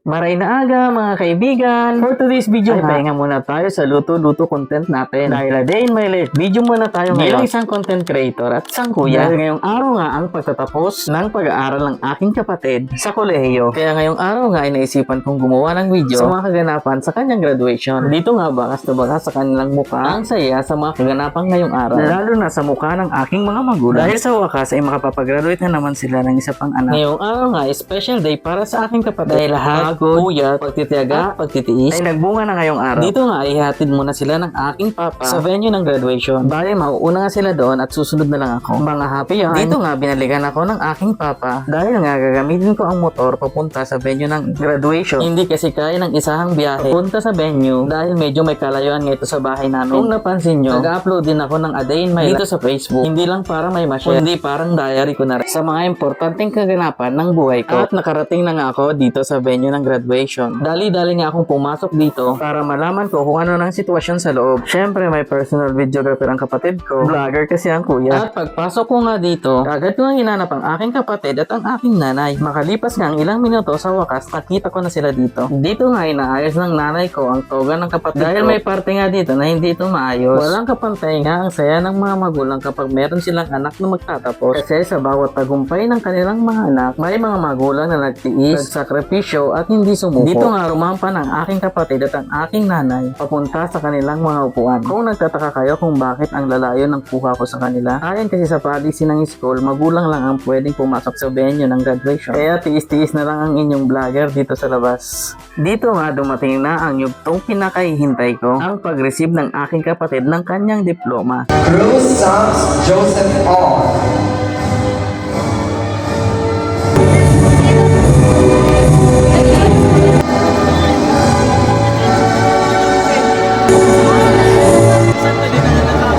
Maray na aga mga kaibigan! For today's video ay pahinga muna tayo sa luto-luto content natin. Dahil a day in my life, video muna tayo ngayon bilang isang content creator at isang kuya. Dahil ngayong araw nga ang pagtatapos ng pag-aaral ng aking kapatid sa kolehiyo. Kaya ngayong araw nga ay naisipan kong gumawa ng video sa mga kaganapan sa kanyang graduation. Dito nga bakas na bakas sa kanilang mukha ang saya sa mga kaganapan ngayong araw. Lalo na sa mukha ng aking mga magulang. Dahil sa wakas ay makapagraduate na naman sila ng isa pang anak. Ngayong araw nga ay special day para sa aking kapatid. Dahil lahat kuya, pagtitiyaga, pagtitiis, ay nagbunga na ngayong araw. Dito nga, ihatid muna sila ng aking papa sa venue ng graduation. Bali, mauuna nga sila doon at susunod na lang ako. Mga happy yun. Dito nga, binalikan ako ng aking papa dahil nga gagamitin ko ang motor papunta sa venue ng graduation. Hindi kasi kaya ng isahang biyahe papunta sa venue dahil medyo may kalayuan nga ito sa bahay namin. Kung napansin nyo, nag-upload din ako ng A Day in My Life dito sa Facebook. Hindi lang para may ma-share, hindi parang diary ko na rin sa mga importanteng kaganapan ng buhay ko. At nakarating na nga ako dito sa venue ng graduation. Dali-dali nga akong pumasok dito para malaman ko kung ano ng sitwasyon sa loob. Syempre, may personal videographer ang kapatid ko. Vlogger kasi ang kuya. At pagpasok ko nga dito, agad ko nga hinanap ang aking kapatid at ang aking nanay. Makalipas nga ang ilang minuto sa wakas, nakita ko na sila dito. Dito nga inaayos ng nanay ko ang toga ng kapatid dahil may parte nga dito na hindi ito maayos. Walang kapantay nga ang saya ng mga magulang kapag meron silang anak na magtatapos. Kasi sa bawat tagumpay ng kanilang mga anak, may mga magulang na nagtiis, nagsakripisyo at hindi sumuko. Dito nga rumampa ng aking kapatid at ang aking nanay papunta sa kanilang mga upuan. Kung nagtataka kayo kung bakit ang lalayo ng kuha ko sa kanila, ayon kasi sa policy ng school, magulang lang ang pwedeng pumasok sa venue ng graduation. Kaya tiis-tiis na lang ang inyong vlogger dito sa labas. Dito nga dumating na ang yugtong pinakahihintay ko, ang pag-receive ng aking kapatid ng kanyang diploma. Cruz Sams Joseph R.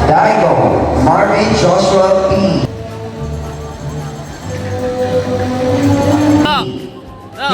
Daigo Marvin Joshua P.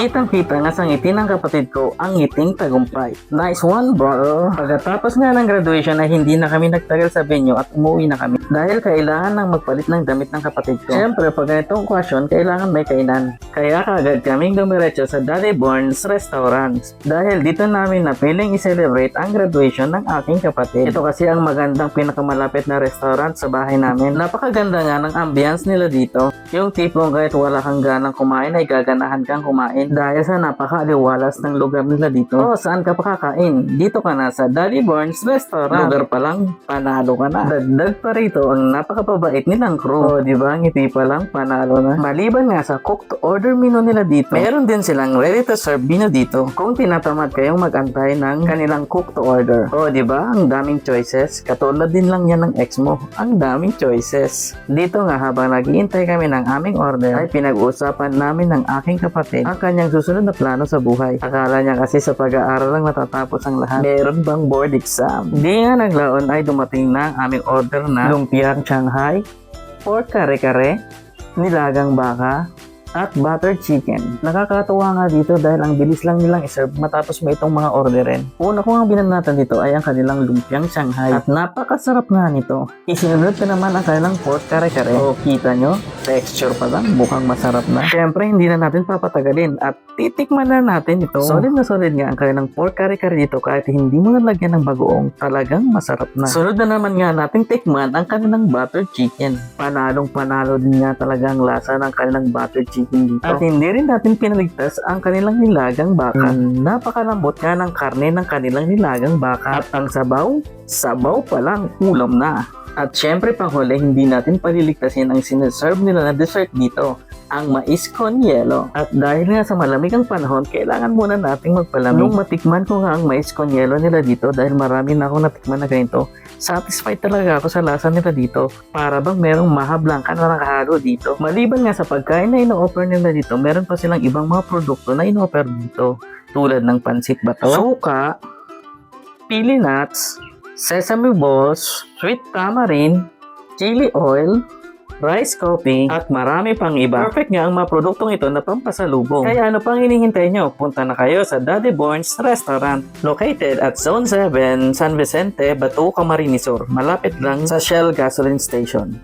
Kitang-kita nga sa ngiti ng kapatid ko ang ngiting tagumpay. Nice one, bro! Pagkatapos nga ng graduation ay hindi na kami nagtagal sa venue at umuwi na kami. Dahil kailangan nang magpalit ng damit ng kapatid ko. Siyempre, pag ganitong okasyon, kailangan may kainan. Kaya kaagad kaming dumiretso sa Daddy Born's Restaurant. Dahil dito namin napiling i-celebrate ang graduation ng aking kapatid. Ito kasi ang magandang pinakamalapit na restaurant sa bahay namin. Napakaganda nga ng ambience nila dito. Yung tipong kahit wala kang ganang kumain ay gaganahan kang kumain dahil sa napaka-aliwalas ng lugar nila dito. O, saan ka pa kakain? Dito ka na sa Daddy Born's Restaurant. Lugar pa lang, panalo ka na. Dagdag pa rito ang napakapabait nilang crew. O, diba? Ngiti pa lang, panalo na. Maliban nga sa cook to order menu nila dito, meron din silang ready to serve menu dito. Kung tinatamad kayong mag-antay ng kanilang cook to order. O, diba? Ang daming choices. Katulad din lang yan ng ex mo. Ang daming choices. Dito nga habang naghihintay kami ng aming order, ay pinag-uusapan namin ng aking kapatid ang kanyang susunod na plano sa buhay. Akala niya kasi sa pag-aaral lang matatapos ang lahat. Meron bang board exam? Di nga naglaon ay dumating na ang aming order na lumpiang Shanghai, pork kare-kare, nilagang baka, at buttered chicken. Nakakatuwa nga dito dahil ang bilis lang nilang iserve matapos mo itong mga orderin. Una ko ang binanatan dito ay ang kanilang lumpiang Shanghai at napakasarap nga nito. Isinunod ko naman ang kanilang pork kare-kare. O kita nyo, texture pa lang, mukhang masarap na. Siyempre hindi na natin papatagalin at titikman na natin ito. Solid na solid nga ang kanilang pork kare-kare dito kahit hindi mo nalagyan ng bagoong, talagang masarap na. Sunod na naman nga natin tikman ang kanilang buttered chicken. Panalong panalo din nga talaga ang lasa ng kanilang buttered chicken dito. At hindi rin natin pinaligtas ang kanilang nilagang baka. Napakalambot nga ng karne ng kanilang nilagang baka. At ang sabaw, sabaw pa lang, ulam na. At syempre panghuli, hindi natin paliligtasin ang sineserve nila na dessert dito, ang mais con yelo. At dahil nga sa malamig ang panahon, kailangan muna nating magpalamig. Nung matikman ko nga ang mais con yelo nila dito, dahil marami na akong natikman na ganito, satisfied talaga ako sa lasa nila dito. Para bang merong mahablang ka na nakahalo dito. Maliban nga sa pagkain na ino-offer nila dito, meron pa silang ibang mga produkto na ino-offer dito. Tulad ng pansit bato, suka, pili nuts, sesame balls, sweet tamarind, chili oil, rice coffee, at marami pang iba. Perfect nga ang mga produktong ito na pampasalubong. Kaya ano pang hinihintay nyo? Punta na kayo sa Daddy Born's Restaurant, located at Zone 7, San Vicente, Batuca, Marinisur. Malapit lang sa Shell Gasoline Station.